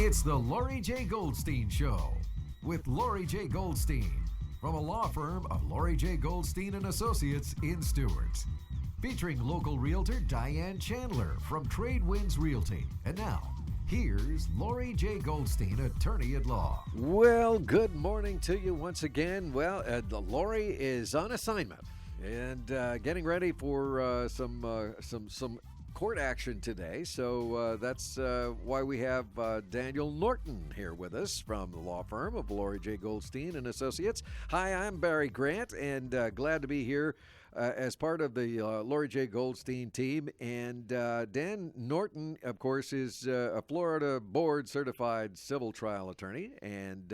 It's the Lauri J. Goldstein Show with Lauri J. Goldstein from a law firm of Lauri J. Goldstein and Associates in Stewart's. Featuring local realtor Diane Chandler from Trade Winds Realty. And now, here's Lauri J. Goldstein, attorney at law. Well, good morning to you once again. Well, Lauri is on assignment and getting ready for some court action today. So that's why we have Daniel Norton here with us from the law firm of Lauri J. Goldstein and Associates. Hi, I'm Barry Grant, and glad to be here as part of the Lauri J. Goldstein team. And Dan Norton, of course, is a Florida board certified civil trial attorney, and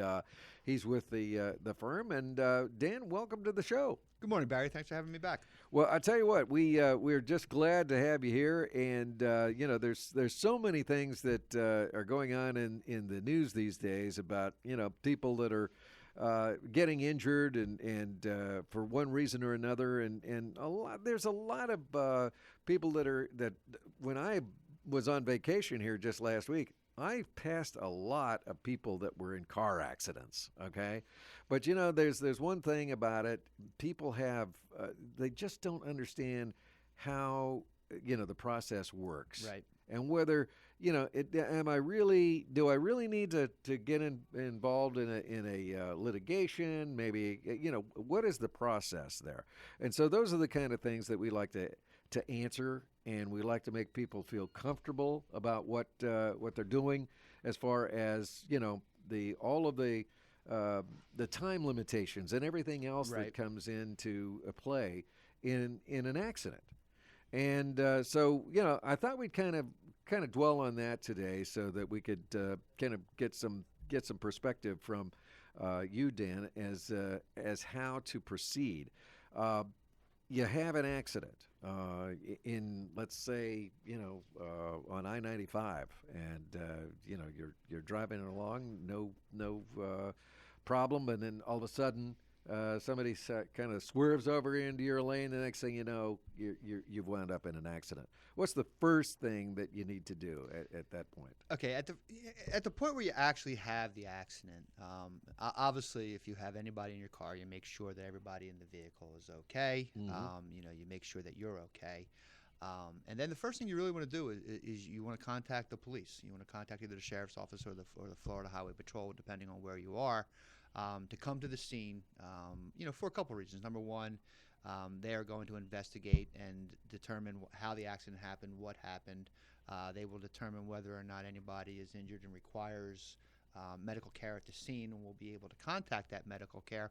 he's with the firm. And Dan, welcome to the show. Good morning, Barry. Thanks for having me back. Well, I tell you what, we're just glad to have you here, and there's so many things that are going on in the news these days about people that are getting injured and for one reason or another, and there's a lot of people that when I was on vacation here just last week, I passed a lot of people that were in car accidents, okay? But, there's one thing about it. People have, they just don't understand how, the process works. Right. And whether, do I really need to get involved in a litigation? Maybe, what is the process there? And so those are the kind of things that we like to answer, and we like to make people feel comfortable about what they're doing as far as all of the time limitations and everything else Right. that comes into play in an accident. And so I thought we'd kind of dwell on that today so that we could kind of get some perspective from you, Dan, as how to proceed. You have an accident in, let's say, on I-95, and you're driving along, no problem, and then all of a sudden somebody kind of swerves over into your lane. The next thing you know, you've wound up in an accident. What's the first thing that you need to do at that point? Okay, at the point where you actually have the accident, obviously, if you have anybody in your car, you make sure that everybody in the vehicle is okay. Mm-hmm. You make sure that you're okay. And then the first thing you really want to do is you want to contact the police. You want to contact either the sheriff's office or the Florida Highway Patrol, depending on where you are, to come to the scene, for a couple reasons. Number one, they are going to investigate and determine how the accident happened, what happened. They will determine whether or not anybody is injured and requires medical care at the scene, and we'll be able to contact that medical care.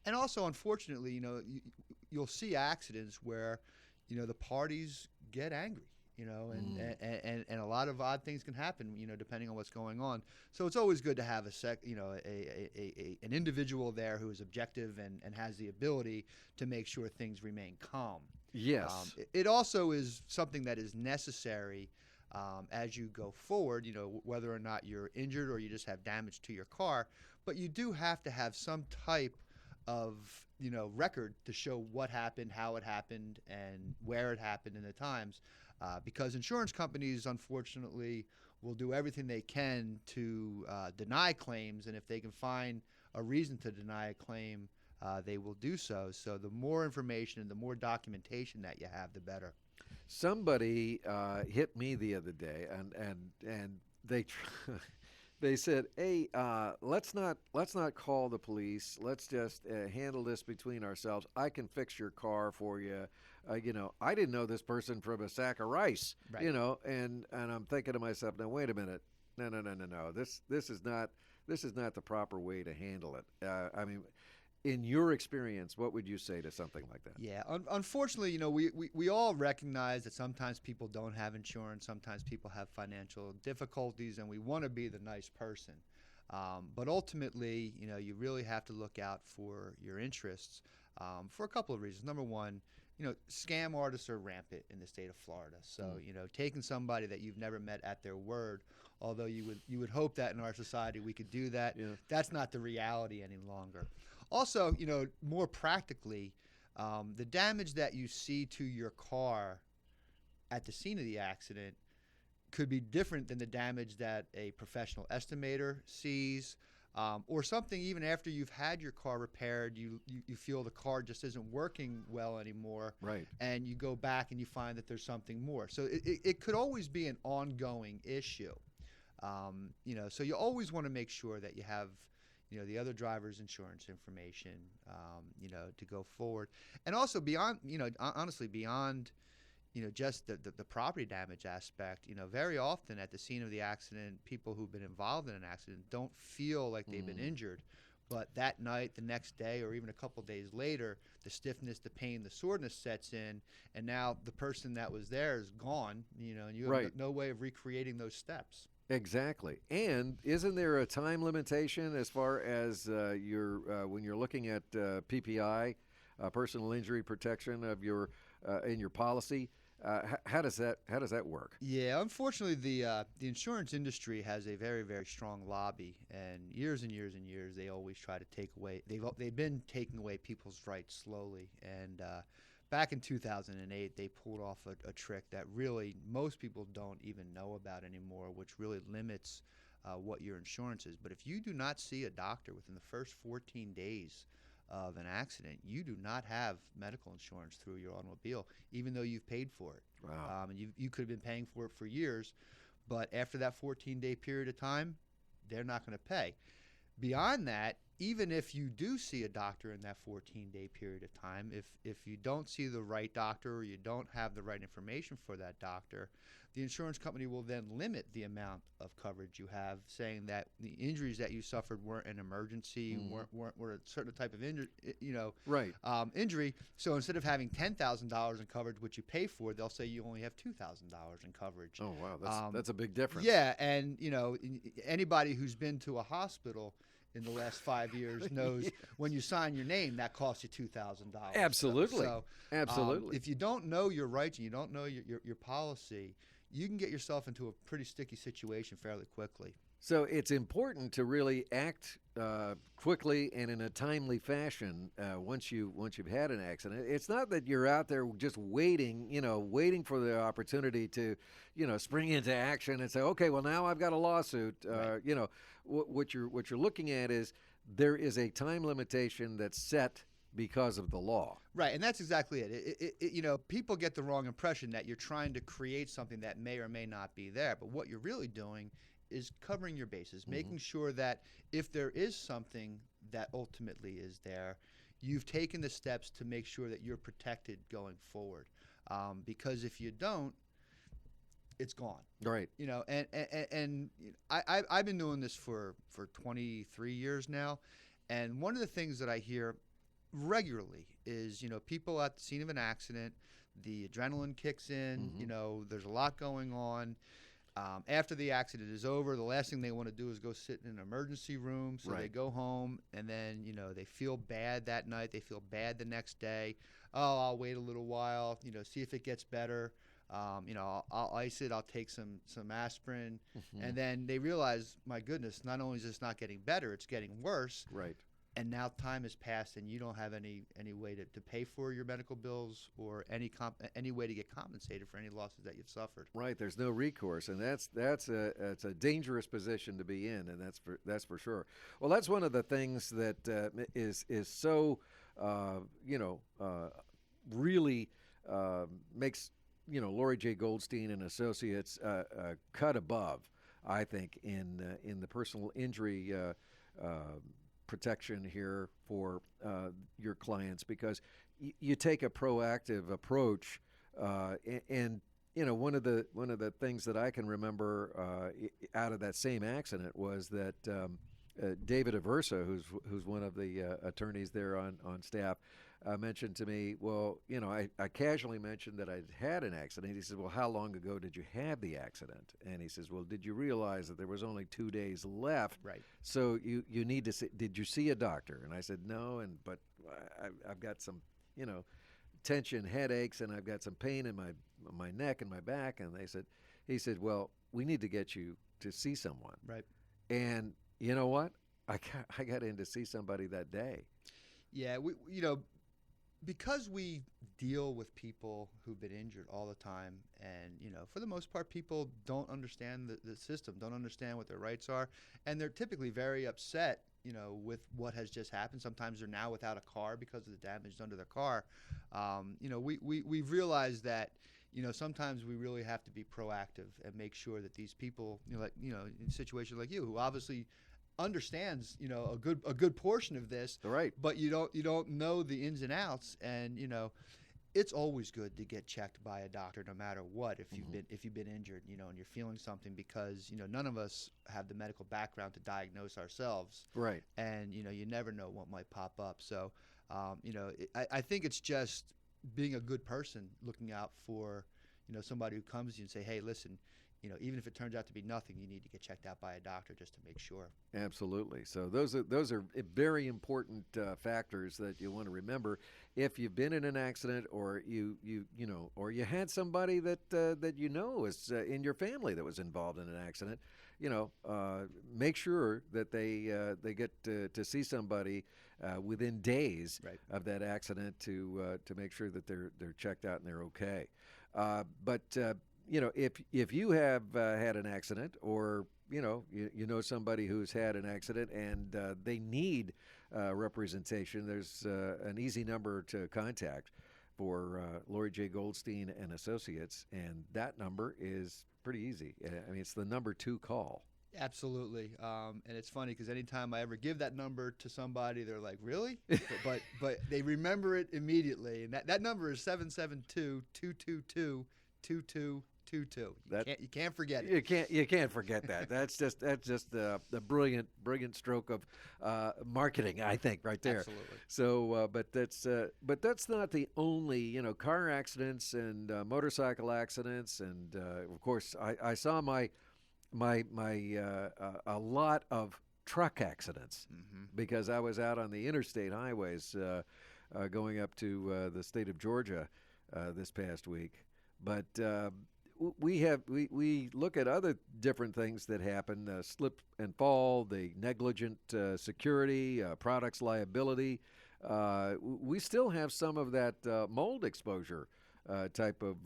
And also, unfortunately, you'll see accidents where the parties get angry, and a lot of odd things can happen, depending on what's going on. So it's always good to have an individual there who is objective and has the ability to make sure things remain calm. Yes. It also is something that is necessary as you go forward, whether or not you're injured or you just have damage to your car, but you do have to have some type of record to show what happened, how it happened, and where it happened, and the times, because insurance companies, unfortunately, will do everything they can to deny claims, and if they can find a reason to deny a claim, they will do so. So the more information and the more documentation that you have, the better. Somebody hit me the other day, and they they said, "Hey, let's not call the police. Let's just handle this between ourselves. I can fix your car for you." I didn't know this person from a sack of rice. Right. And I'm thinking to myself, now wait a minute, no. This is not the proper way to handle it. In your experience, what would you say to something like that? Yeah, unfortunately, we all recognize that sometimes people don't have insurance, sometimes people have financial difficulties, and we want to be the nice person. But ultimately, you really have to look out for your interests for a couple of reasons. Number one, scam artists are rampant in the state of Florida. So, taking somebody that you've never met at their word, although you would hope that in our society we could do that, that's not the reality any longer. Also, more practically, the damage that you see to your car at the scene of the accident could be different than the damage that a professional estimator sees. Or something even after you've had your car repaired, you feel the car just isn't working well anymore. Right. And you go back and you find that there's something more. So it could always be an ongoing issue. So you always want to make sure that you have, the other driver's insurance information, to go forward. And also beyond, honestly, beyond, just the property damage aspect, very often at the scene of the accident, people who've been involved in an accident don't feel like they've been injured. But that night, the next day, or even a couple days later, the stiffness, the pain, the soreness sets in, and now the person that was there is gone, and you have no way of recreating those steps. Exactly. And isn't there a time limitation as far as when you're looking at PPI, personal injury protection of your in your policy? How does that work? Yeah, unfortunately, the insurance industry has a very, very strong lobby, and years and years and years, they always try to take away. They've been taking away people's rights slowly, and back in 2008, they pulled off a trick that really most people don't even know about anymore, which really limits what your insurance is. But if you do not see a doctor within the first 14 days of an accident, you do not have medical insurance through your automobile, even though you've paid for it. Wow. And you could have been paying for it for years, but after that 14-day period of time, they're not going to pay. Beyond that, even if you do see a doctor in that 14-day period of time, if you don't see the right doctor or you don't have the right information for that doctor, the insurance company will then limit the amount of coverage you have, saying that the injuries that you suffered weren't an emergency, weren't a certain type of injury. So instead of having $10,000 in coverage, which you pay for, they'll say you only have $2,000 in coverage. Oh wow, that's a big difference. Yeah, and anybody who's been to a hospital in the last 5 years knows when you sign your name, that costs you $2,000. Absolutely. Absolutely. If you don't know your rights and you don't know your policy, you can get yourself into a pretty sticky situation fairly quickly. So it's important to really act quickly and in a timely fashion once you've had an accident. It's not that you're out there just waiting for the opportunity to, spring into action and say, okay, well now I've got a lawsuit. Right. What you're looking at is there is a time limitation that's set because of the law. Right, and that's exactly it. People get the wrong impression that you're trying to create something that may or may not be there, but what you're really doing is covering your bases, making sure that if there is something that ultimately is there, you've taken the steps to make sure that you're protected going forward. Because if you don't, it's gone. Right. And I've been doing this for 23 years now, and one of the things that I hear regularly is, people at the scene of an accident, the adrenaline kicks in, there's a lot going on. After the accident is over, the last thing they want to do is go sit in an emergency room. So they go home, and then, they feel bad that night. They feel bad the next day. Oh, I'll wait a little while, see if it gets better. I'll ice it. I'll take some aspirin. And then they realize, my goodness, not only is this not getting better, it's getting worse. Right. And now time has passed, and you don't have any way to pay for your medical bills or any way to get compensated for any losses that you've suffered. Right. There's no recourse, and that's a dangerous position to be in, and that's for sure. Well, that's one of the things that is so really makes Lauri J. Goldstein and Associates cut above, I think, in the personal injury protection here for your clients, because you take a proactive approach, and one of the things that I can remember out of that same accident was that David Aversa, who's one of the attorneys there on staff, mentioned to me, well, I casually mentioned that I'd had an accident. He said, well, how long ago did you have the accident? And he says, well, did you realize that there was only 2 days left? Right. So you need to see, did you see a doctor? And I said, no, but I've got some, tension, headaches, and I've got some pain in my neck and my back. And he said, well, we need to get you to see someone. Right. And you know what? I got in to see somebody that day. Yeah, because we deal with people who've been injured all the time, and for the most part, people don't understand the system, don't understand what their rights are, and they're typically very upset, with what has just happened. Sometimes they're now without a car because of the damage done to their car. We've realized that sometimes we really have to be proactive and make sure that these people, in situations like you, who obviously understands a good portion of this, Right. but you don't know the ins and outs, and it's always good to get checked by a doctor no matter what if you've been injured, and you're feeling something, because none of us have the medical background to diagnose ourselves, Right. and you never know what might pop up. So I think it's just being a good person, looking out for somebody who comes to you and say, hey, listen, even if it turns out to be nothing, you need to get checked out by a doctor just to make sure. Absolutely. So those are very important factors that you want to remember if you've been in an accident, or or you had somebody that is in your family that was involved in an accident. Make sure that they get to see somebody within days Right. of that accident to make sure that they're checked out and they're okay. But if you have had an accident, or you know somebody who's had an accident and they need representation, there's an easy number to contact for Lauri J. Goldstein and Associates, and that number is pretty easy. I mean, it's the number 2 call. Absolutely, and it's funny because anytime I ever give that number to somebody, they're like, "Really?" but they remember it immediately, and that number is 772-222-2222. You can't forget it. You can't forget that. That's just the brilliant stroke of marketing, I think, right there. Absolutely. So, but that's not the only car accidents and motorcycle accidents, and of course I saw my a lot of truck accidents because I was out on the interstate highways going up to the state of Georgia this past week. But we look at other different things that happen: slip and fall, the negligent security, products liability. We still have some of that mold exposure type of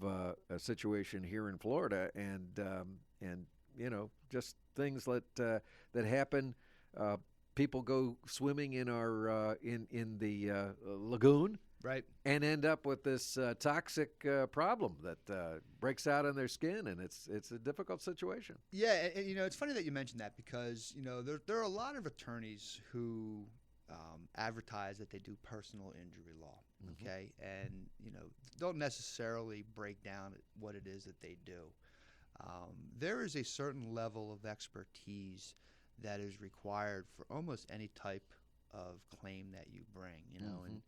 situation here in Florida, and just things that happen. People go swimming in our in the lagoon, Right. and end up with this toxic problem that breaks out on their skin, and it's a difficult situation. Yeah, and it's funny that you mentioned that, because there are a lot of attorneys who advertise that they do personal injury law, okay, and don't necessarily break down what it is that they do. There is a certain level of expertise that is required for almost any type of claim that you bring, and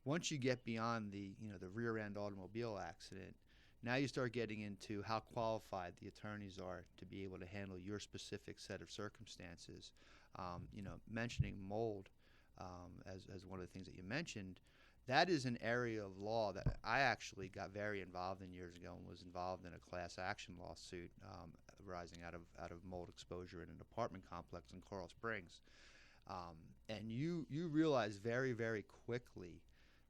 once you get beyond the rear end automobile accident, now you start getting into how qualified the attorneys are to be able to handle your specific set of circumstances. Mentioning mold as one of the things that you mentioned, that is an area of law that I actually got very involved in years ago, and was involved in a class action lawsuit arising out of mold exposure in an apartment complex in Coral Springs. And you realize very, very quickly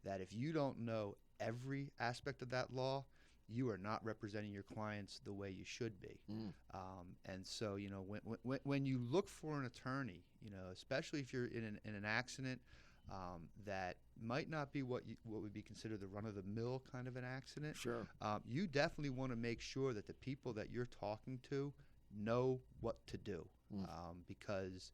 that if you don't know every aspect of that law, you are not representing your clients the way you should be. And so, when you look for an attorney, especially if you're in an accident that might not be what would be considered the run-of-the-mill kind of an accident, Sure. You definitely want to make sure that the people that you're talking to know what to do, because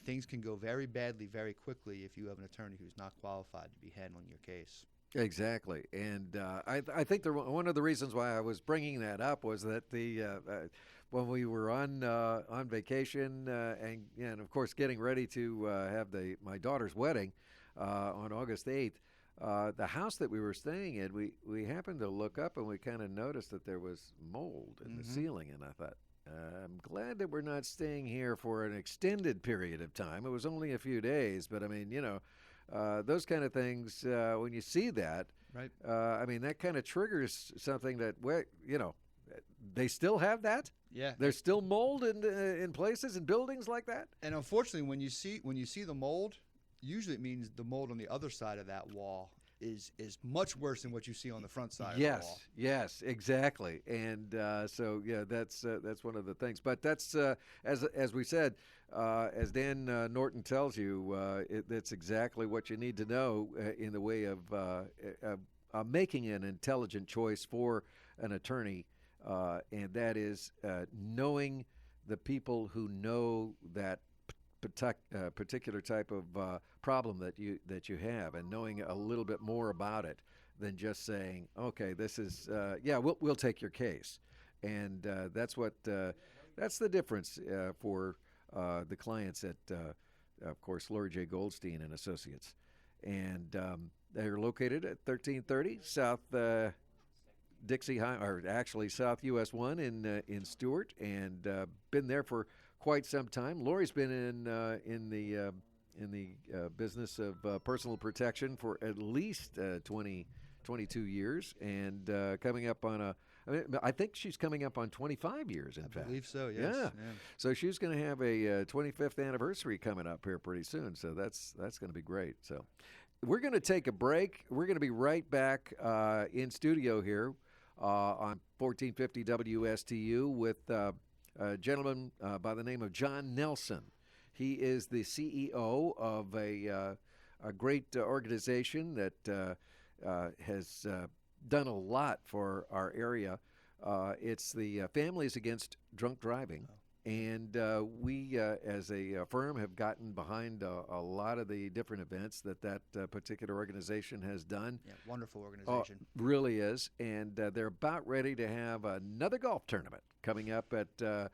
things can go very badly very quickly if you have an attorney who's not qualified to be handling your case. Exactly, and I think one of the reasons why I was bringing that up was that when we were on vacation and of course getting ready to have my daughter's wedding on August 8th, the house that we were staying in, we happened to look up and we kind of noticed that there was mold in the ceiling, and I thought, I'm glad that we're not staying here for an extended period of time. It was only a few days, but I mean, those kind of things, when you see that, Right. I mean, that kind of triggers something that, they still have that? Yeah. There's still mold in places and buildings like that? And unfortunately, when you see the mold, usually it means the mold on the other side of that wall is much worse than what you see on the front side. Yes, of the wall. yes, exactly. And so yeah, that's one of the things. But that's as we said, as Dan Norton tells you, that's exactly what you need to know in the way of making an intelligent choice for an attorney, and that is knowing the people who know that particular type of problem that you have, and knowing a little bit more about it than just saying, okay, this is yeah, we'll take your case, and that's the difference for the clients at of course Lauri J. Goldstein and Associates, and they're located at 1330 South Dixie High, or actually South US 1 in Stewart, and been there for quite some time. Lauri's been in the business of personal protection for at least 22 years, and coming up on I think she's coming up on 25 years, in fact. I believe so, yes. Yeah. So she's going to have a 25th anniversary coming up here pretty soon, so that's going to be great. So we're going to take a break. We're going to be right back in studio here on 1450 WSTU with a gentleman by the name of John Nelson. He is the CEO of a great organization that has done a lot for our area. It's the Families Against Drunk Driving. And we, as a firm, have gotten behind a lot of the different events that particular organization has done. Yeah, wonderful organization. Really is. And they're about ready to have another golf tournament coming up at the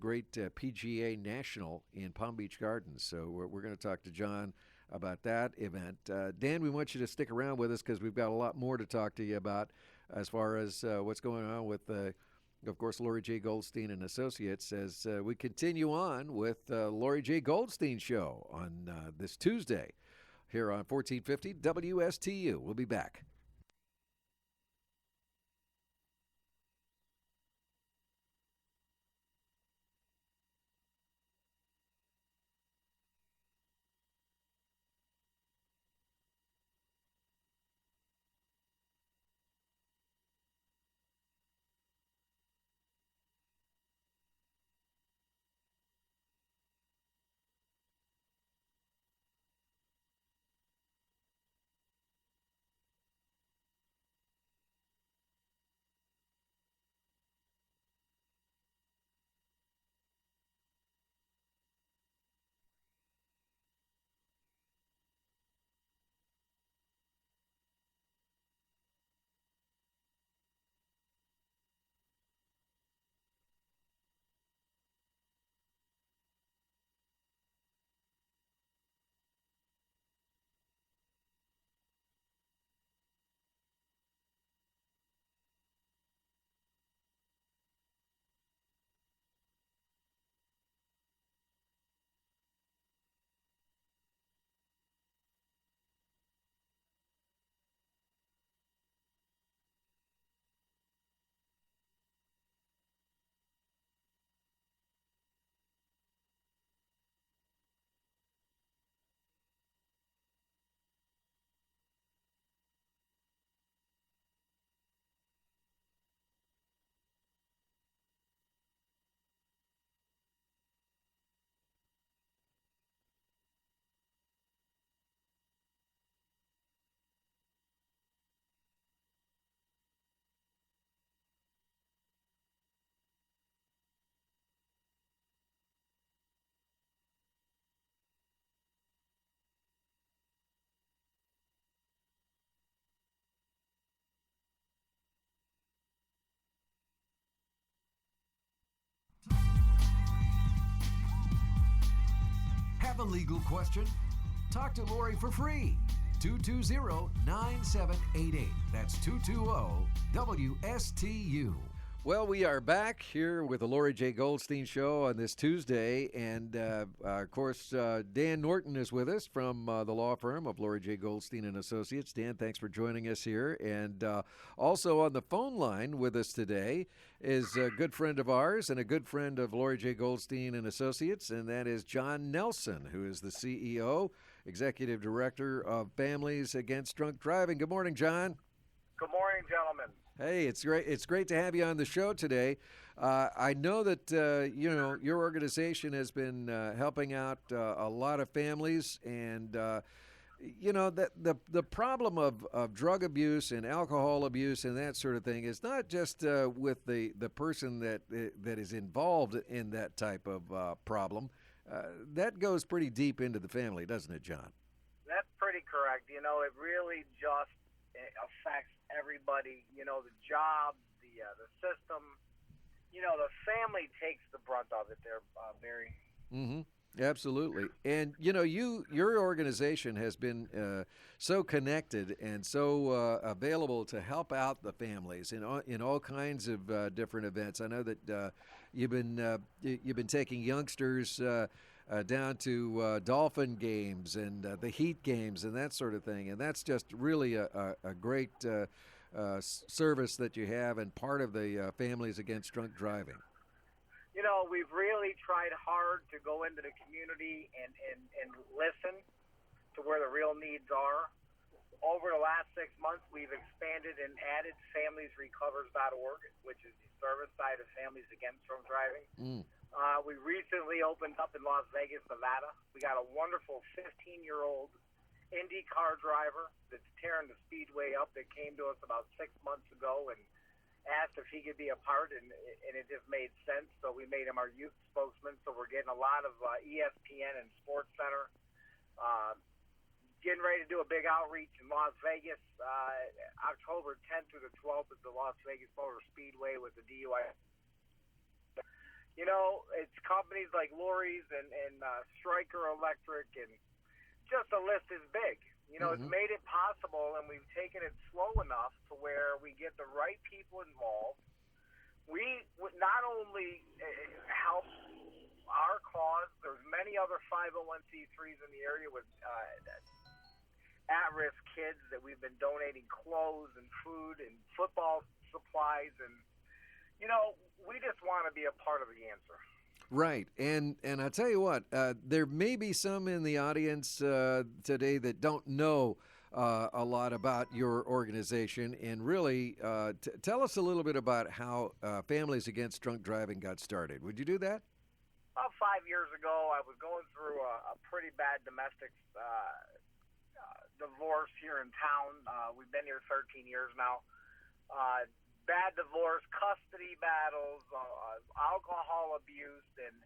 great PGA National in Palm Beach Gardens. So we're going to talk to John about that event. Dan, we want you to stick around with us because we've got a lot more to talk to you about as far as what's going on with of course, Lauri J. Goldstein and Associates, as we continue on with Lauri J. Goldstein Show on this Tuesday here on 1450 WSTU. We'll be back. Have a legal question? Talk to Lauri for free. 220-9788. That's 220-WSTU. Well, we are back here with the Lauri J. Goldstein Show on this Tuesday, and of course, Dan Norton is with us from the law firm of Lauri J. Goldstein and Associates. Dan, thanks for joining us here. And also on the phone line with us today is a good friend of ours and a good friend of Lauri J. Goldstein and Associates, and that is John Nelson, who is the CEO Executive Director of Families Against Drunk Driving. Good morning, John. Good morning, gentlemen. Hey, it's great. It's great to have you on the show today. I know that your organization has been helping out a lot of families, and that the problem of drug abuse and alcohol abuse and that sort of thing is not just with the person that is involved in that type of problem. That goes pretty deep into the family, doesn't it, John? That's pretty correct. It really just affects everybody. The job, the system. The family takes the brunt of it there, Barry. Mm-hmm. Absolutely. And, your organization has been so connected and so available to help out the families in all kinds of different events. I know that you've been taking youngsters down to Dolphin games and the Heat games and that sort of thing. And that's just really a great service that you have and part of the Families Against Drunk Driving. We've really tried hard to go into the community and listen to where the real needs are. Over the last 6 months, we've expanded and added familiesrecovers.org, which is the service side of Families Against Drunk Driving. We recently opened up in Las Vegas, Nevada. We got a wonderful 15-year-old IndyCar driver that's tearing the speedway up that came to us about 6 months ago and asked if he could be a part, and it just made sense. So we made him our youth spokesman. So we're getting a lot of ESPN and Sports Center. Getting ready to do a big outreach in Las Vegas, October 10th through the 12th at the Las Vegas Motor Speedway with the DUI. It's companies like Lauri's and Stryker Electric, and just the list is big. It's made it possible, and we've taken it slow enough to where we get the right people involved. We would not only help our cause, there's many other 501c3s in the area with at-risk kids that we've been donating clothes and food and football supplies, and we just want to be a part of the answer. Right, and I tell you what, there may be some in the audience today that don't know a lot about your organization, and really tell us a little bit about how Families Against Drunk Driving got started. Would you do that? About 5 years ago, I was going through a pretty bad domestic divorce here in town. We've been here 13 years now. Bad divorce, custody battles, alcohol abuse, and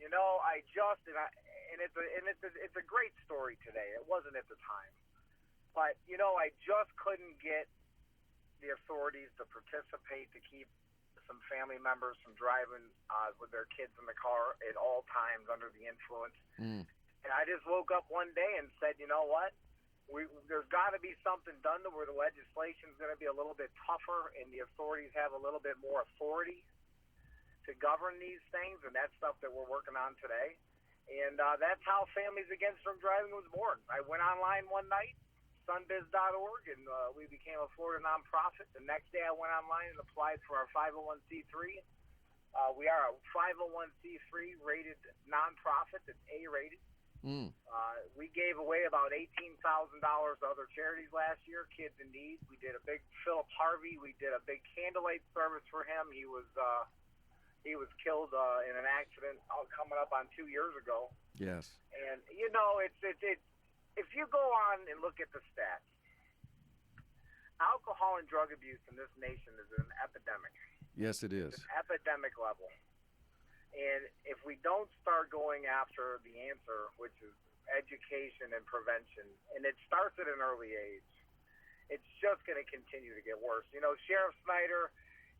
it's a great story today. It wasn't at the time, but I just couldn't get the authorities to participate to keep some family members from driving with their kids in the car at all times under the influence. And I just woke up one day and said, you know what? There's got to be something done to where the legislation is going to be a little bit tougher and the authorities have a little bit more authority to govern these things, and that's stuff that we're working on today. And that's how Families Against Drunk Driving was born. I went online one night, sunbiz.org, and we became a Florida nonprofit. The next day I went online and applied for our 501c3. We are a 501c3 rated nonprofit that's A-rated. We gave away about $18,000 to other charities last year, Kids in Need. We did a big Philip Harvey. We did a big candlelight service for him. He was killed in an accident coming up on 2 years ago. Yes. And it's if you go on and look at the stats, alcohol and drug abuse in this nation is an epidemic. Yes, it is. It's an epidemic level. And if we don't start going after the answer, which is education and prevention, and it starts at an early age, it's just going to continue to get worse. Sheriff Snyder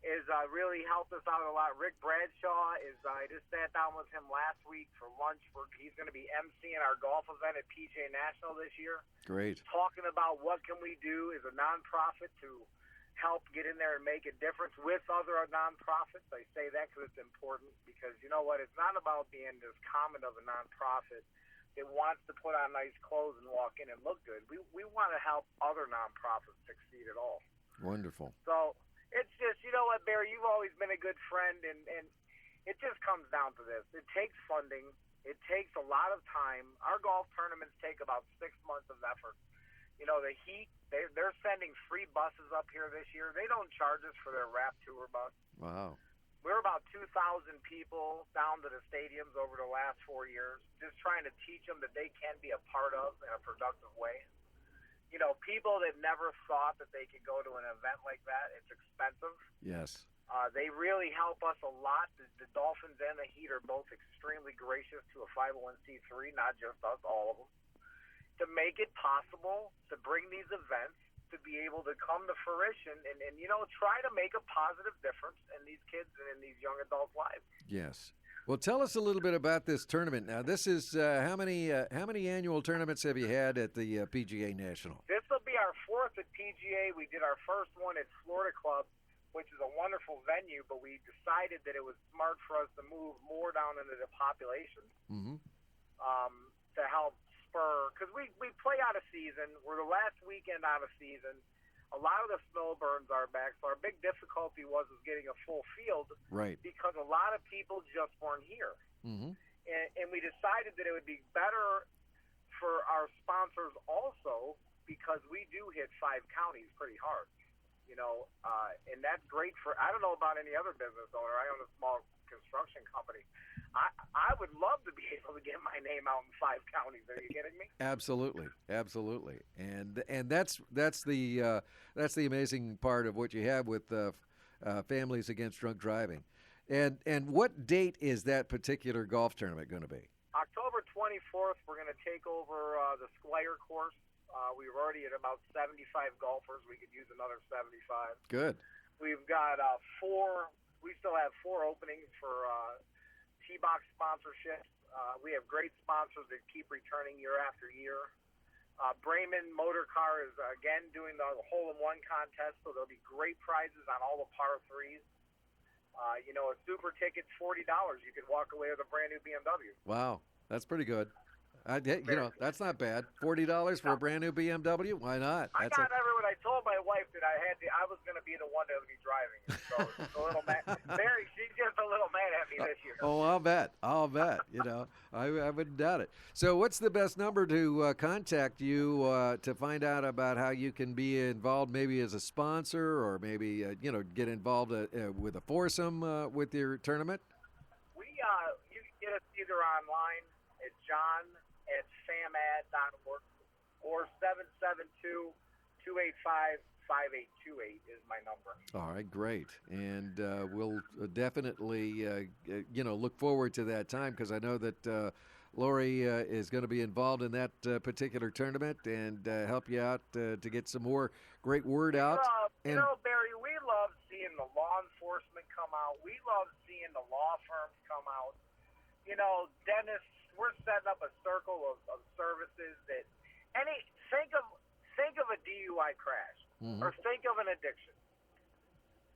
is really helped us out a lot. Rick Bradshaw I just sat down with him last week for lunch. He's going to be emceeing our golf event at PJ National this year. Great. Talking about what can we do as a nonprofit to help get in there and make a difference with other nonprofits. I say that because it's important, because you know what? It's not about being this common of a nonprofit that wants to put on nice clothes and walk in and look good. We want to help other nonprofits succeed at all. Wonderful. So it's just, you know what, Barry, you've always been a good friend, and it just comes down to this. It takes funding. It takes a lot of time. Our golf tournaments take about 6 months of effort. You know, the heat, they're sending free buses up here this year. They don't charge us for their RAP tour bus. Wow. We're about 2,000 people down to the stadiums over the last 4 years, just trying to teach them that they can be a part of in a productive way. You know, people that never thought that they could go to an event like that, it's expensive. Yes. They really help us a lot. The Dolphins and the Heat are both extremely gracious to a 501c3, not just us, all of them, to make it possible to bring these events to be able to come to fruition and you know, try to make a positive difference in these kids and in these young adults' lives. Yes. Well, tell us a little bit about this tournament. Now, this is how many annual tournaments have you had at the PGA National? This will be our 4th at PGA. We did our first one at Florida Club, which is a wonderful venue, but we decided that it was smart for us to move more down into the population to help spur, because we play out of season. We're the last weekend out of season. A lot of the snow burns are back, so our big difficulty was getting a full field, right? Because a lot of people just weren't here. And we decided that it would be better for our sponsors also, because we do hit 5 counties pretty hard, you know, and that's great for, I don't know about any other business owner. I own a small construction company. I would love to be able to get my name out in 5 counties. Are you kidding me? Absolutely, absolutely, and that's the amazing part of what you have with Families Against Drunk Driving. And what date is that particular golf tournament going to be? October 24th. We're going to take over the Squire course. We're already at about 75 golfers. We could use another 75. Good. We've got 4. We still have 4 openings for T-Box sponsorships. We have great sponsors that keep returning year after year. Brayman Motor Car is, again, doing the hole-in-one contest, so there'll be great prizes on all the par 3s. You know, a super ticket's $40. You can walk away with a brand-new BMW. Wow, that's pretty good. You know, that's not bad. $40 for a brand new BMW? Why not? I got everyone. I told my wife that I was going to be the one that would be driving. So she's a little mad. Mary, she's just a little mad at me this year. Oh, I'll bet. You know, I wouldn't doubt it. So, what's the best number to contact you to find out about how you can be involved, maybe as a sponsor, or maybe you know, get involved with a foursome with your tournament? You can get us either online at john@famad.org or 772-285-5828 is my number. All right, great. And we'll definitely, you know, look forward to that time, because I know that Lauri is going to be involved in that particular tournament and help you out to get some more great word out. You know, Barry, we love seeing the law enforcement come out. We love seeing the law firms come out. You know, Dennis, we're setting up a circle of services that think of a DUI crash or think of an addiction.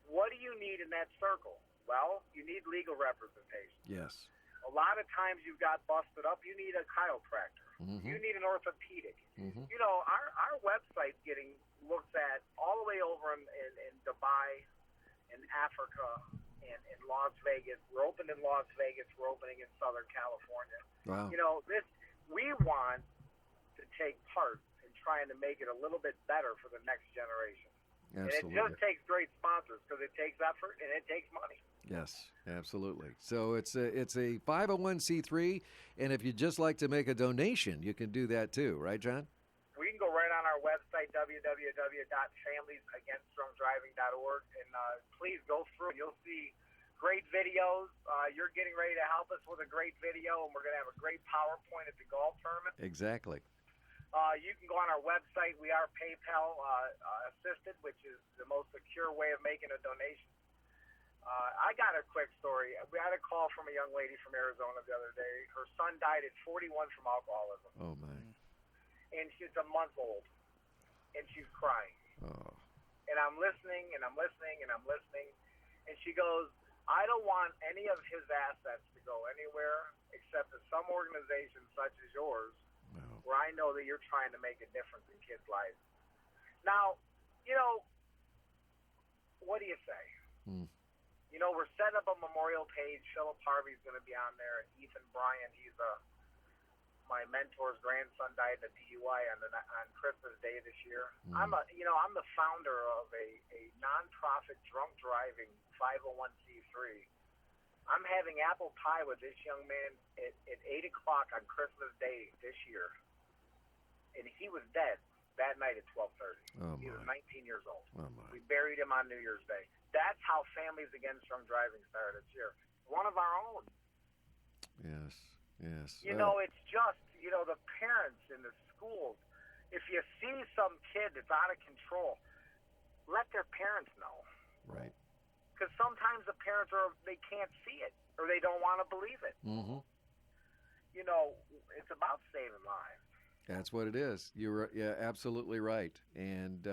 What do you need in that circle? Well, you need legal representation. Yes. A lot of times you've got busted up. You need a chiropractor. You need an orthopedic. You know, our website's getting looked at all the way over in Dubai, in Africa, in Las Vegas. We're open in Las Vegas. We're opening in Southern California. Wow. You know, we want to take part in trying to make it a little bit better for the next generation. Absolutely. And it just takes great sponsors, because it takes effort and it takes money. Yes, absolutely. So it's a 501c3, and if you'd just like to make a donation, you can do that too, right, John? We can go right on our website, www.familiesagainstdrunkdriving.org, and please go through. You'll see great videos. You're getting ready to help us with a great video, and we're going to have a great PowerPoint at the golf tournament. Exactly. You can go on our website. We are PayPal assisted, which is the most secure way of making a donation. I got a quick story. We had a call from a young lady from Arizona the other day. Her son died at 41 from alcoholism. Oh, my. And she's a month old, and she's crying. Oh. And I'm listening, and I'm listening, and I'm listening. And she goes, I don't want any of his assets to go anywhere except to some organization such as yours, where I know that you're trying to make a difference in kids' lives. Now, you know, what do you say? we're setting up a memorial page. Philip Harvey's going to be on there, and Ethan Bryan. He's my mentor's grandson died in a DUI on Christmas Day this year. I'm the founder of a nonprofit drunk driving 501c3. I'm having apple pie with this young man at 8 o'clock on Christmas Day this year, and he was dead that night at 12:30. Oh, he was my. 19 years old. Oh, my. We buried him on New Year's Day. That's how Families Against Drunk Driving started this year. One of our own. Yes. It's just, the parents in the schools. If you see some kid that's out of control, let their parents know. Right. Because sometimes the parents they can't see it or they don't want to believe it. Mm-hmm. It's about saving lives. That's what it is. You're absolutely right. And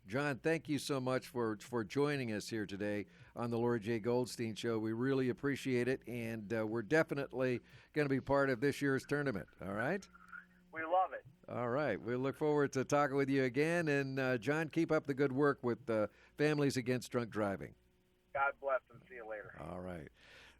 John, thank you so much for joining us here today on the Lauri J. Goldstein Show. We really appreciate it, and we're definitely going to be part of this year's tournament. All right? We love it. All right. We look forward to talking with you again. And John, keep up the good work with Families Against Drunk Driving. God bless and see you later. All right.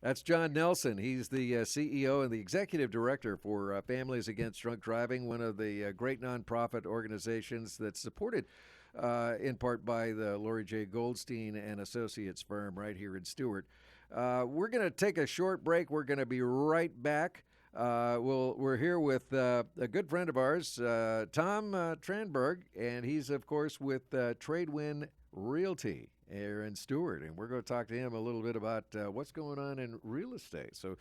That's John Nelson. He's the CEO and the executive director for Families Against Drunk Driving, one of the great nonprofit organizations that's supported in part by the Lauri J. Goldstein and Associates firm right here in Stewart. We're going to take a short break. We're going to be right back. We're here with a good friend of ours, Tom Tranberg, and he's, of course, with Tradewin Realty here in Stewart, and we're going to talk to him a little bit about what's going on in real estate. So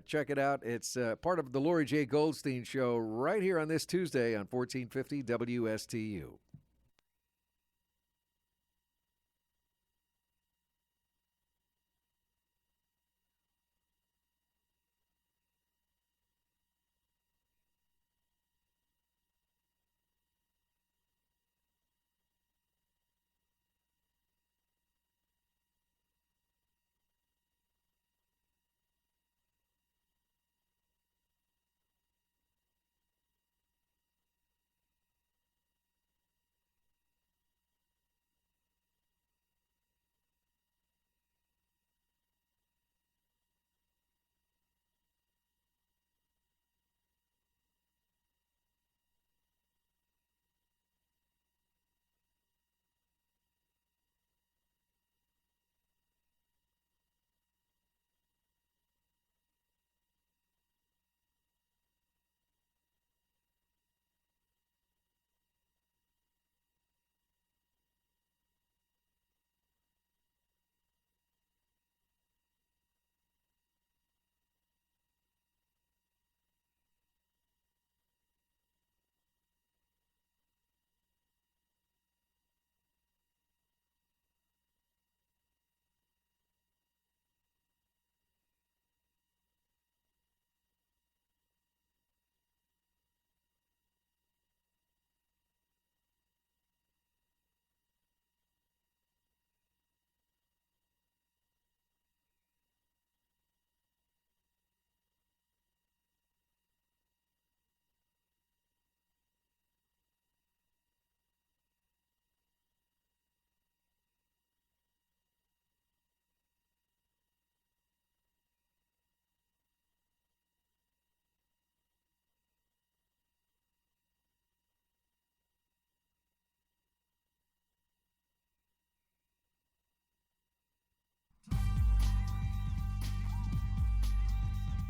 check it out. It's part of the Lauri J. Goldstein Show right here on this Tuesday on 1450 WSTU.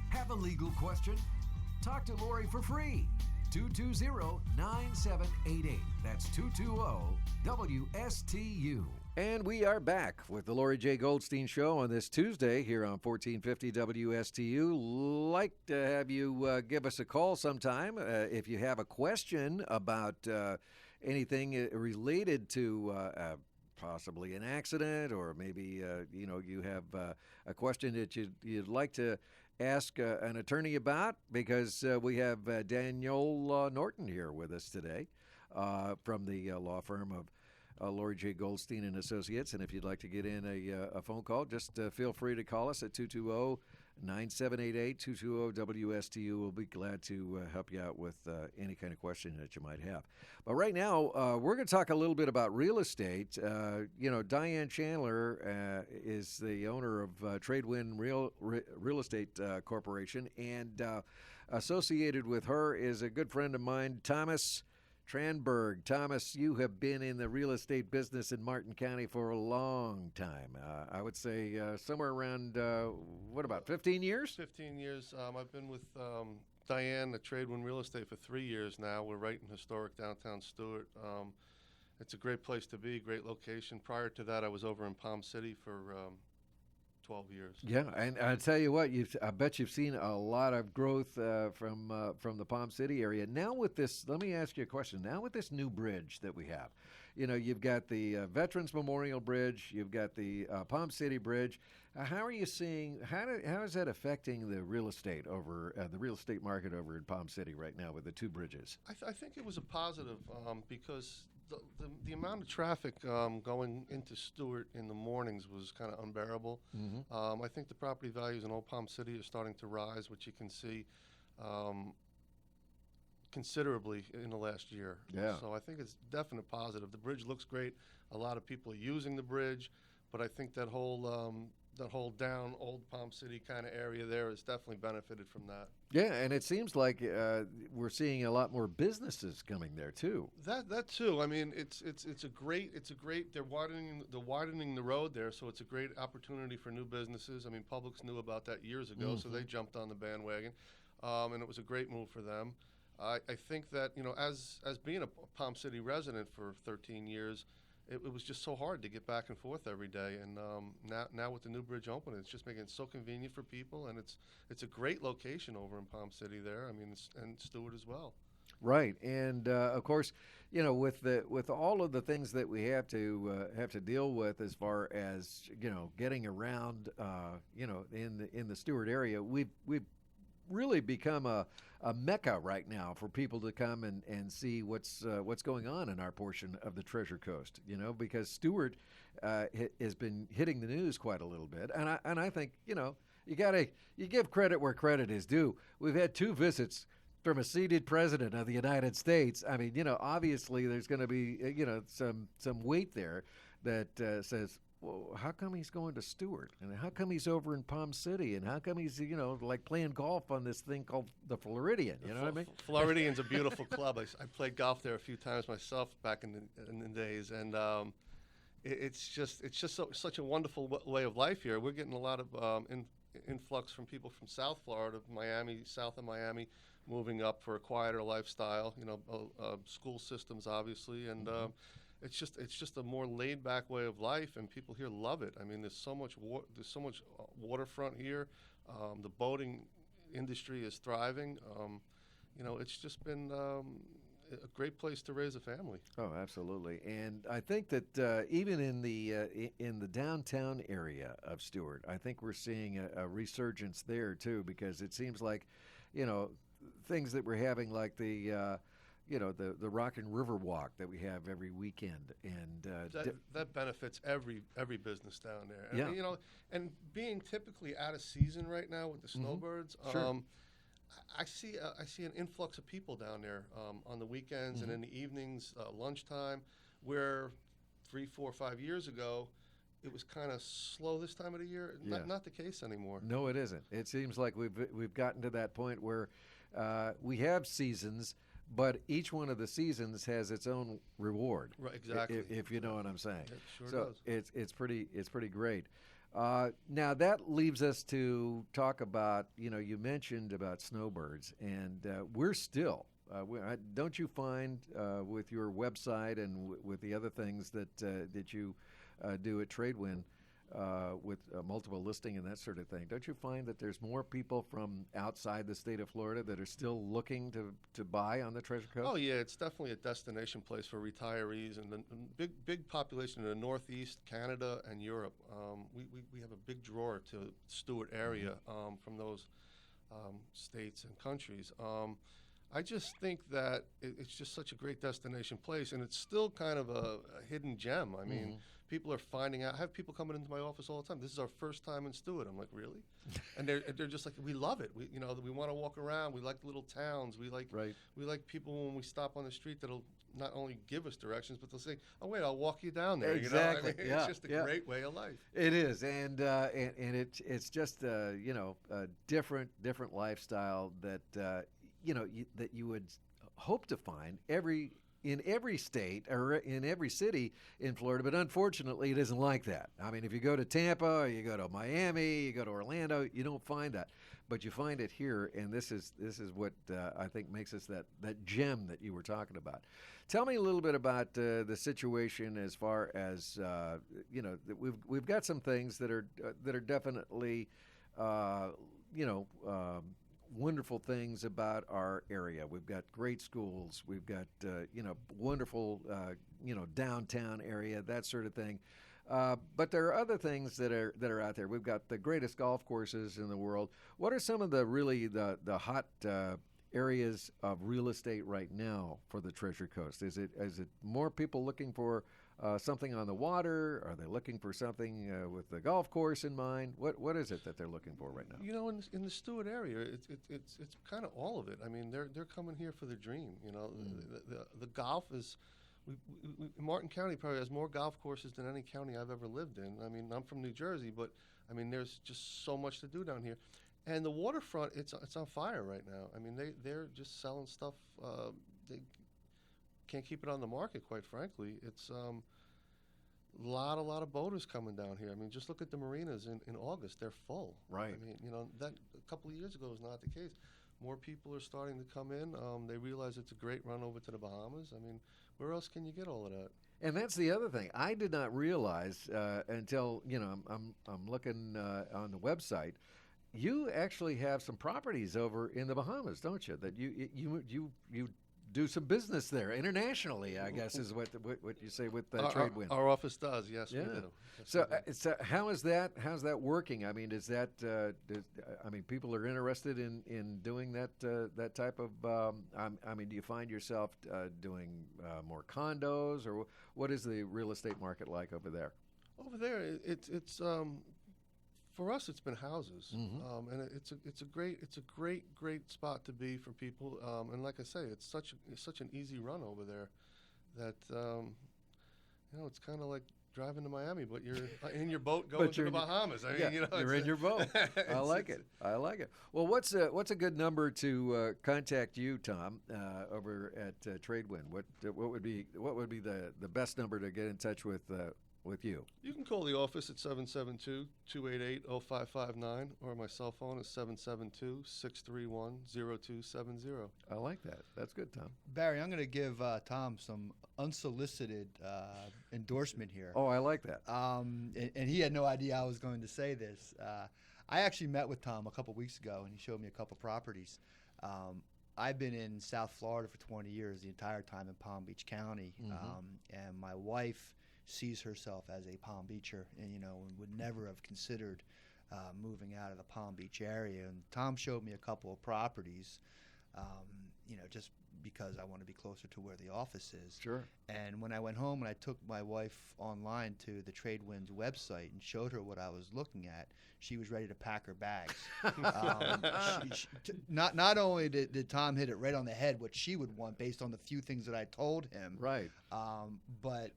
Have a legal question? Talk to Lauri for free. 220-9788. That's 220-WSTU. And we are back with the Lauri J. Goldstein Show on this Tuesday here on 1450 WSTU. Like to have you give us a call sometime if you have a question about anything related to possibly an accident, or maybe you have a question that you'd like to ask an attorney about, because we have Daniel Norton here with us today from the law firm of Lauri J. Goldstein and Associates. And if you'd like to get in a phone call, just feel free to call us at 9788-220-WSTU. We'll be glad to help you out with any kind of question that you might have. But right now, we're going to talk a little bit about real estate. Diane Chandler is the owner of Tradewin Real Estate Corporation, and associated with her is a good friend of mine, Thomas Tranberg. Thomas, you have been in the real estate business in Martin County for a long time. I would say somewhere around, 15 years? 15 years. I've been with Diane at Tradewin Real Estate for 3 years now. We're right in historic downtown Stewart. It's a great place to be, great location. Prior to that, I was over in Palm City for 12 years. Yeah, and I tell you what, I bet you've seen a lot of growth from the Palm City area. Now with this, let me ask you a question. Now with this new bridge that we have, you've got the Veterans Memorial Bridge, you've got the Palm City Bridge. How are you seeing? How is that affecting the real estate market over in Palm City right now with the two bridges? I think it was a positive because the amount of traffic going into Stewart in the mornings was kind of unbearable. Mm-hmm. I think the property values in Old Palm City are starting to rise, which you can see considerably in the last year. Yeah. So I think it's definite positive. The bridge looks great. A lot of people are using the bridge, but I think that whole down Old Palm City kind of area there has definitely benefited from that. Yeah, and it seems like we're seeing a lot more businesses coming there too. That too. I mean, it's a great. They're widening the road there, so it's a great opportunity for new businesses. I mean, Publix knew about that years ago, so they jumped on the bandwagon, and it was a great move for them. I think that as being a Palm City resident for 13 years. It was just so hard to get back and forth every day, and now with the new bridge open, it's just making it so convenient for people, and it's a great location over in Palm City there. I mean, and Stewart as well. Right, and of course, with all of the things that we have to deal with as far as getting around, in the Stewart area, we've really become a mecca right now for people to come and see what's going on in our portion of the Treasure Coast. Because Stewart has been hitting the news quite a little bit, and I think you give credit where credit is due. We've had 2 visits from a seated president of the United States. I mean, obviously there's going to be some weight there that says, well, how come he's going to Stewart? And how come he's over in Palm City? And how come he's, like playing golf on this thing called the Floridian? You know what I mean? Floridian's a beautiful club. I played golf there a few times myself back in the days, and it's just such a wonderful way of life here. We're getting a lot of influx from people from South Florida, Miami, south of Miami, moving up for a quieter lifestyle. School systems, obviously, and. It's just a more laid back way of life, and people here love it. I mean, there's so much waterfront here. The boating industry is thriving. It's just been a great place to raise a family. Oh, absolutely. And I think that even in the downtown area of Stewart, I think we're seeing a resurgence there too, because it seems like, things that we're having like the Rock and River Walk that we have every weekend, and that benefits every business down there. And, Yeah. And being typically out of season right now with the snowbirds, Sure. I see an influx of people down there on the weekends and in the evenings, lunchtime, where 3, 4, 5 years ago, it was kind of slow this time of the year. Yeah. Not the case anymore. No, it isn't. It seems like we've gotten to that point where we have seasons. But each one of the seasons has its own reward. Right, exactly. If you know what I'm saying. It sure so does. it's pretty great. Now that leaves us to talk about, you mentioned about snowbirds, and we're still. Don't you find with your website and with the other things that you do at Tradewin, with multiple listing and that sort of thing, don't you find that there's more people from outside the state of Florida that are still looking to buy on the Treasure Coast? Oh yeah, it's definitely a destination place for retirees, and the big population in the Northeast, Canada, and Europe. We have a big drawer to Stewart area from those states and countries. I just think that it's just such a great destination place, and it's still kind of a hidden gem. I mean, people are finding out. I have people coming into my office all the time. This is our first time in Stewart. I'm like, really? And they're just like, we love it. We want to walk around. We like the little towns. We like people when we stop on the street that'll not only give us directions, but they'll say, "Oh wait, I'll walk you down there." Exactly. You know? Yeah. It's just a great way of life. It is, and it's just a different lifestyle that that you would hope to find in every state or in every city in Florida, but unfortunately it isn't like that. I mean, if you go to Tampa, or you go to Miami, you go to Orlando, you don't find that, but you find it here, and this is what I think makes us that gem that you were talking about. Tell me a little bit about the situation as far as that we've got some things that are definitely wonderful things about our area. We've got great schools. We've got wonderful downtown area, that sort of thing. But there are other things that are out there. We've got the greatest golf courses in the world. What are some of the hot areas of real estate right now for the Treasure Coast? Is it more people looking for something on the water? Are they looking for something with the golf course in mind? What is it that they're looking for right now? In the Stewart area, it's kind of all of it. I mean, they're coming here for the dream. The golf is. Martin County probably has more golf courses than any county I've ever lived in. I mean, I'm from New Jersey, but I mean, there's just so much to do down here. And the waterfront, it's on fire right now. I mean, they're just selling stuff. They can't keep it on the market, quite frankly. It's a lot of boaters coming down here. I mean, just look at the marinas in August; they're full. Right. I mean, that a couple of years ago was not the case. More people are starting to come in. They realize it's a great run over to the Bahamas. I mean, where else can you get all of that? And that's the other thing I did not realize until I'm looking on the website. You actually have some properties over in the Bahamas, don't you? That you do some business there internationally, I guess is what you say with Tradewind. Our office does, yes, we do. Yes, So how's that working? I mean, people are interested in doing that type of. Do you find yourself doing more condos, or what is the real estate market like over there? Over there, it's for us, it's been houses, and it's a great spot to be for people. And like I say, it's such an easy run over there that it's kind of like driving to Miami, but you're in your boat going to the Bahamas. I mean, you're in your boat. I like it. Well, what's a good number to contact you, Tom, over at Tradewind? What would be the best number to get in touch with you? You can call the office at 772-288-0559, or my cell phone is 772-631-0270. I like that. That's good, Tom. Barry, I'm going to give Tom some unsolicited endorsement here. Oh, I like that. And he had no idea I was going to say this. I actually met with Tom a couple weeks ago, and he showed me a couple properties. I've been in South Florida for 20 years, the entire time in Palm Beach County, and my wife sees herself as a Palm Beacher, and would never have considered moving out of the Palm Beach area. And Tom showed me a couple of properties, just because I want to be closer to where the office is. Sure. And when I went home and I took my wife online to the Tradewind's website and showed her what I was looking at, she was ready to pack her bags. Not only did Tom hit it right on the head, what she would want based on the few things that I told him. Right. But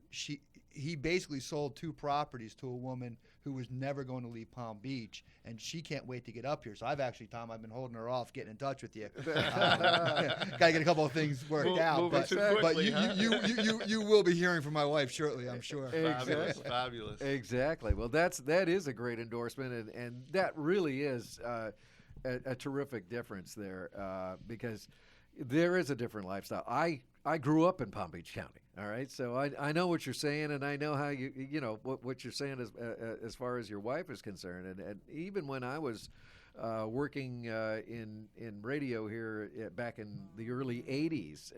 he basically sold 2 properties to a woman who was never going to leave Palm Beach, and she can't wait to get up here. So I've been holding her off getting in touch with you. Got to get a couple of things worked out. But you will be hearing from my wife shortly, I'm sure. Fabulous. Exactly. Well, that is a great endorsement, and that really is a terrific difference there because there is a different lifestyle. I grew up in Palm Beach County, all right? So I know what you're saying, and I know how what you're saying as far as your wife is concerned. And even when I was working in radio here back in the early 80s,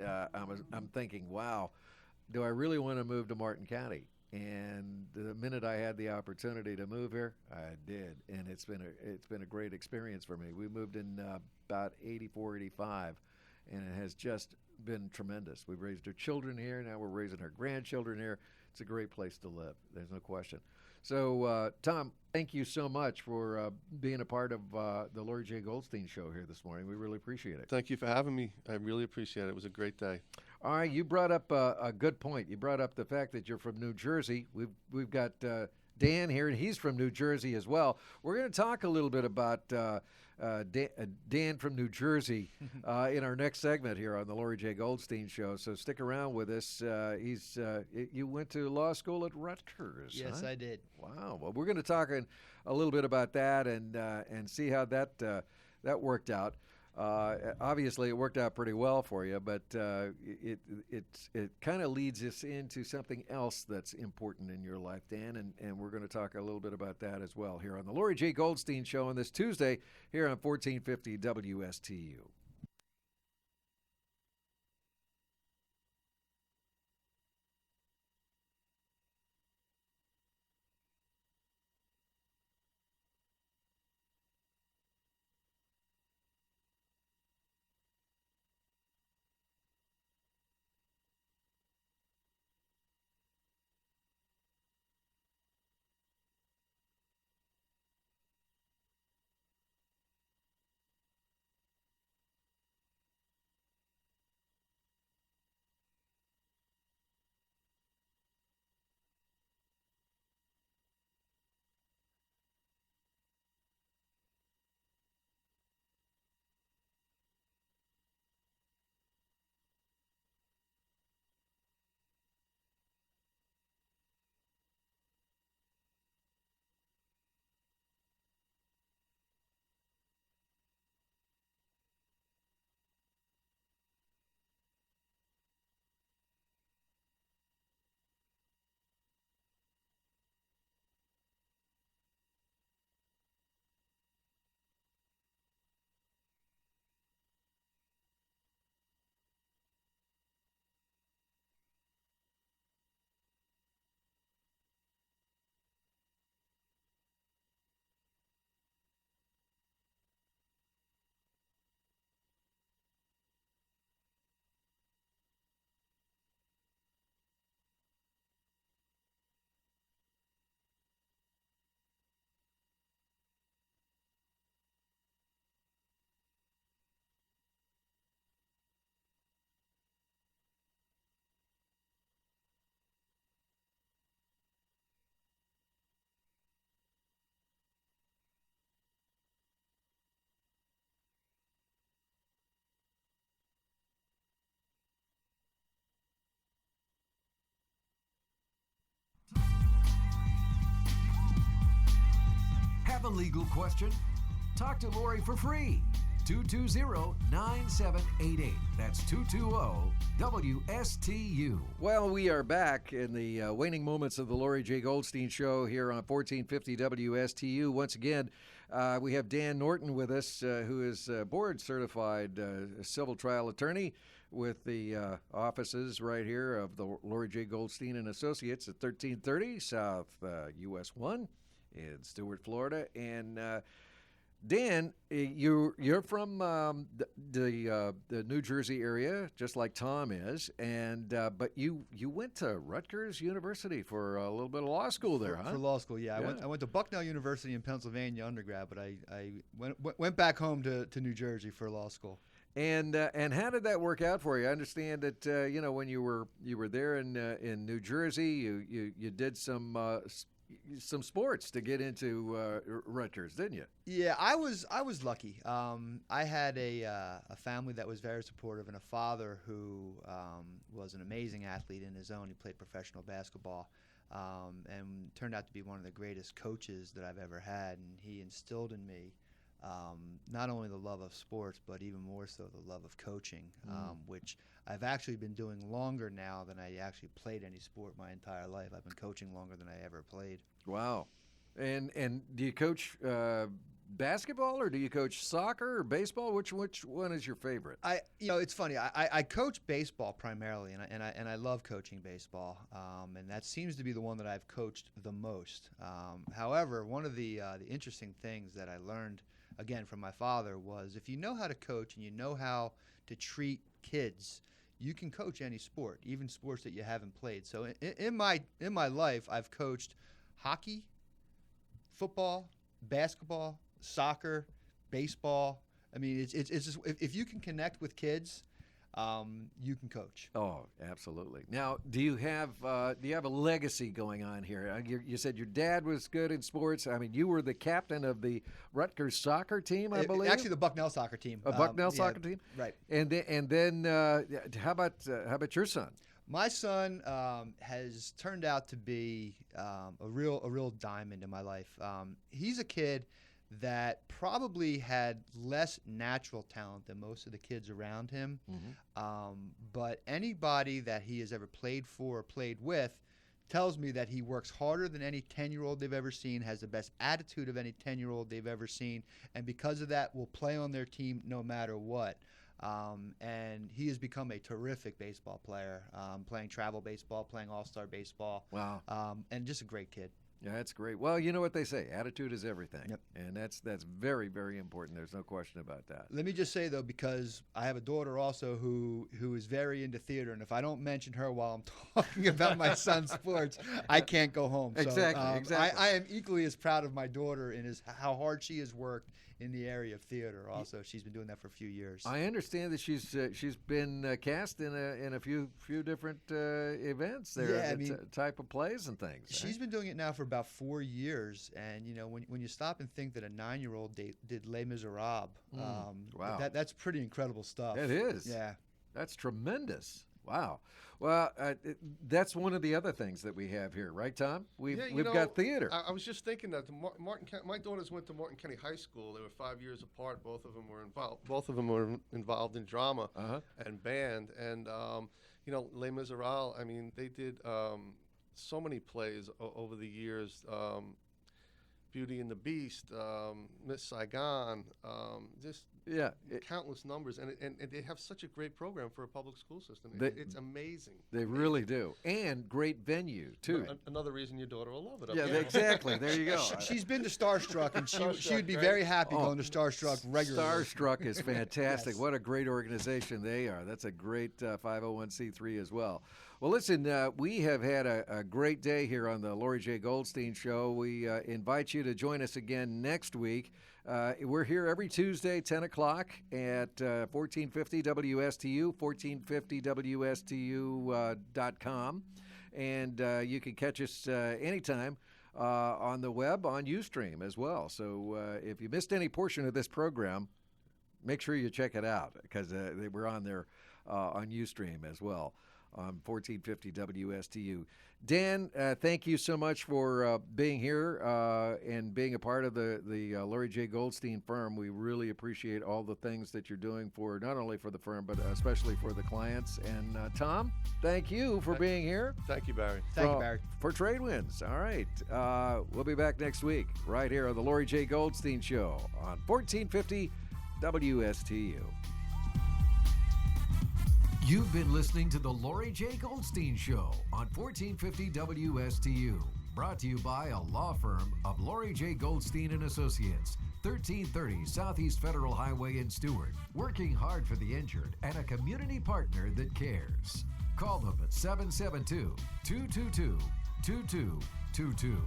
I'm thinking, wow, do I really want to move to Martin County? And the minute I had the opportunity to move here, I did, and it's been a great experience for me. We moved in about 84, 85, and it has just been tremendous. We've raised our children here. Now we're raising our grandchildren here. it's a great place to live. There's no question. So, Tom, thank you so much for being a part of the Lauri J. Goldstein show here this morning. We really appreciate it. Thank you for having me. I really appreciate it. It was a great day. All right, you brought up a good point. You brought up the fact that you're from New Jersey. We've got Dan here, and he's from New Jersey as well. We're going to talk a little bit about Dan from New Jersey in our next segment here on the Lauri J. Goldstein Show. So stick around with us. You went to law school at Rutgers. Yes, huh? I did. Wow. Well, we're going to talk a little bit about that and see how that worked out. Obviously, it worked out pretty well for you, but it kind of leads us into something else that's important in your life, Dan, and we're going to talk a little bit about that as well here on the Lauri J. Goldstein Show on this Tuesday here on 1450 WSTU. Have a legal question? Talk to Lauri for free. 220-9788. That's 220-WSTU. Well, we are back in the waning moments of the Lauri J. Goldstein Show here on 1450 WSTU. Once again, we have Dan Norton with us, who is a board-certified civil trial attorney with the offices right here of the Lauri J. Goldstein and Associates at 1330 South US 1 in Stuart, Florida. And Dan, you're from the New Jersey area, just like Tom is, and but you went to Rutgers University for a little bit of law school there, huh? For law school, yeah. I went to Bucknell University in Pennsylvania undergrad, but I went back home to New Jersey for law school. And how did that work out for you? I understand that when you were there in New Jersey, you did some sports to get into Rutgers, didn't you? Yeah, I was lucky. I had a family that was very supportive and a father who was an amazing athlete in his own. He played professional basketball and turned out to be one of the greatest coaches that I've ever had. And he instilled in me not only the love of sports, but even more so the love of coaching, which I've actually been doing longer now than I actually played any sport my entire life. I've been coaching longer than I ever played. Wow. And do you coach basketball, or do you coach soccer or baseball? Which one is your favorite? It's funny. I coach baseball primarily, and I love coaching baseball, and that seems to be the one that I've coached the most. However, one of the interesting things that I learned again from my father was if you know how to coach and you know how to treat kids, you can coach any sport, even sports that you haven't played. So in my life, I've coached hockey, football, basketball, soccer, baseball. I mean, it's just if you can connect with kids, you can coach. Oh, absolutely. Now, do you have a legacy going on here? You said your dad was good in sports. I mean, you were the captain of the Rutgers soccer team, I believe. Actually, the Bucknell soccer team. A Bucknell soccer team, right? And then how about your son? My son has turned out to be a real diamond in my life. He's a kid that probably had less natural talent than most of the kids around him. But anybody that he has ever played for or played with tells me that he works harder than any 10-year-old they've ever seen, has the best attitude of any 10-year-old they've ever seen, and because of that will play on their team no matter what. And he has become a terrific baseball player, playing travel baseball, playing all-star baseball. Wow. And just a great kid. Yeah, that's great. Well, you know what they say, attitude is everything. Yep. And that's very, very important. There's no question about that. Let me just say, though, because I have a daughter also who is very into theater, and if I don't mention her while I'm talking about my son's sports, I can't go home. Exactly, So, exactly. I am equally as proud of my daughter in how hard she has worked in the area of theater. Also, she's been doing that for a few years. I understand that she's been cast in a few different events there, Yeah, I mean, type of plays and things. She's been doing it now for about 4 years, and you know, when you stop and think that a 9-year-old did Les Miserables, wow, that's pretty incredible stuff. It is. Yeah, that's tremendous. Wow. Well, that's one of the other things that we have here, right, Tom? We've got theater. I was just thinking that my daughters went to Martin County High School. They were 5 years apart. Both of them were involved. Both of them were involved in drama and band. And Les Miserables. I mean, they did so many plays over the years. Beauty and the Beast, Miss Saigon, just countless numbers, and they have such a great program for a public school system. It's amazing. They really do, and great venue too. Another reason your daughter will love it. Yeah, exactly. There you go. She's been to Starstruck, and she would be very happy going to Starstruck regularly. Starstruck is fantastic. Yes. What a great organization they are. That's a great 501c3 as well. Well, listen, we have had a great day here on the Lauri J. Goldstein Show. We invite you to join us again next week. We're here every Tuesday, 10 o'clock at 1450 WSTU, 1450WSTU.com. And you can catch us anytime on the web, on Ustream as well. So if you missed any portion of this program, make sure you check it out because we're on there on Ustream as well. On 1450 WSTU. Dan, thank you so much for being here and being a part of the Lauri J. Goldstein firm. We really appreciate all the things that you're doing for not only for the firm, but especially for the clients. And Tom, thank you for being here. Thank you, Barry. Thank you, Barry. For Trade Winds. All right. We'll be back next week right here on the Lauri J. Goldstein Show on 1450 WSTU. You've been listening to the Lauri J. Goldstein Show on 1450 WSTU. Brought to you by a law firm of Lauri J. Goldstein and Associates, 1330 Southeast Federal Highway in Stewart. Working hard for the injured and a community partner that cares. Call them at 772-222-2222.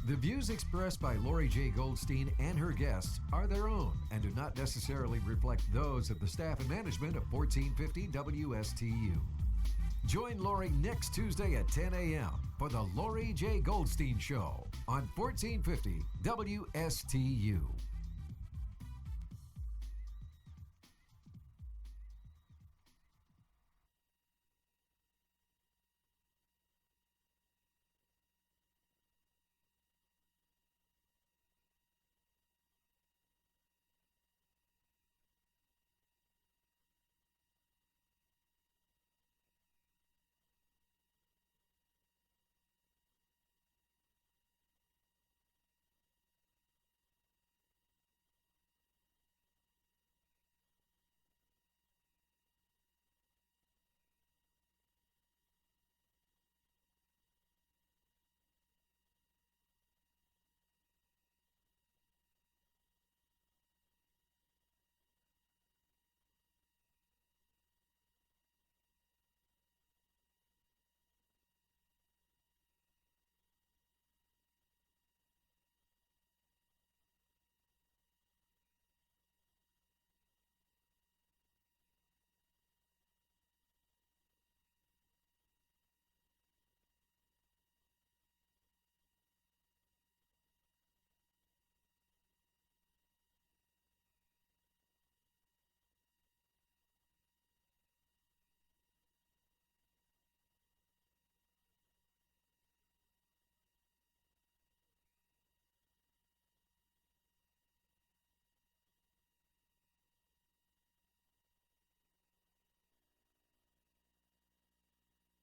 The views expressed by Lauri J. Goldstein and her guests are their own and do not necessarily reflect those of the staff and management of 1450 WSTU. Join Lauri next Tuesday at 10 a.m. for the Lauri J. Goldstein Show on 1450 WSTU.